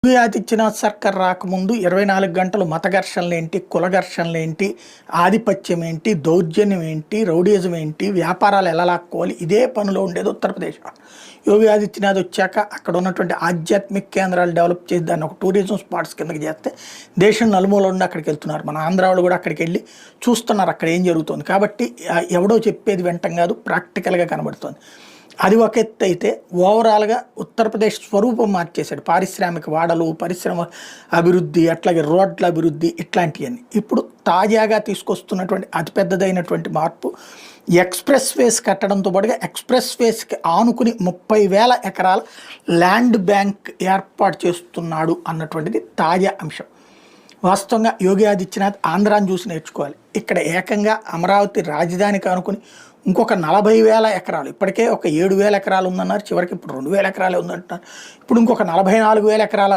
యోగి ఆదిత్యనాథ్ సర్కార్ రాకముందు 24 గంటలు మత ఘర్షణలేంటి, కుల ఘర్షణలేంటి, ఆధిపత్యం ఏంటి, దౌర్జన్యం ఏంటి, రౌడీయిజం ఏంటి, వ్యాపారాలు ఎలా లాక్కోవాలి, ఇదే పనిలో ఉండేది ఉత్తరప్రదేశ్. యోగి ఆదిత్యనాథ్ వచ్చాక అక్కడ ఉన్నటువంటి ఆధ్యాత్మిక కేంద్రాలు డెవలప్ చేసి దాన్ని ఒక టూరిజం స్పాట్స్ కిందకి చేస్తే దేశం నలుమూల ఉండి అక్కడికి వెళ్తున్నారు. మన ఆంధ్ర వాళ్ళు కూడా అక్కడికి వెళ్ళి చూస్తున్నారు అక్కడ ఏం జరుగుతుంది. కాబట్టి ఎవడో చెప్పేది వెంటం కాదు, ప్రాక్టికల్గా కనబడుతుంది. అది ఒక ఎత్తు అయితే ఓవరాల్గా ఉత్తరప్రదేశ్ స్వరూపం మార్చేశాడు. పారిశ్రామిక వాడలు, పరిశ్రమ అభివృద్ధి, అట్లాగే రోడ్ల అభివృద్ధి, ఇట్లాంటివన్నీ. ఇప్పుడు తాజాగా తీసుకొస్తున్నటువంటి అతిపెద్దదైనటువంటి మార్పు ఎక్స్ప్రెస్ వేస్ కట్టడంతో పాటుగా ఎక్స్ప్రెస్ వేస్కి ఆనుకుని 30,000 ఎకరాల ల్యాండ్ బ్యాంక్ ఏర్పాటు చేస్తున్నాడు అన్నటువంటిది తాజా అంశం. వాస్తవంగా యోగి ఆదిత్యనాథ్ ఆంధ్రాని చూసి నేర్చుకోవాలి. ఇక్కడ ఏకంగా అమరావతి రాజధానికి అనుకుని ఇంకొక 40,000 ఎకరాలు, ఇప్పటికే ఒక 7,000 ఎకరాలు ఉందన్నారు, చివరికి ఇప్పుడు 2,000 ఎకరాలే ఉందంటున్నారు. ఇప్పుడు ఇంకొక 44,000 ఎకరాల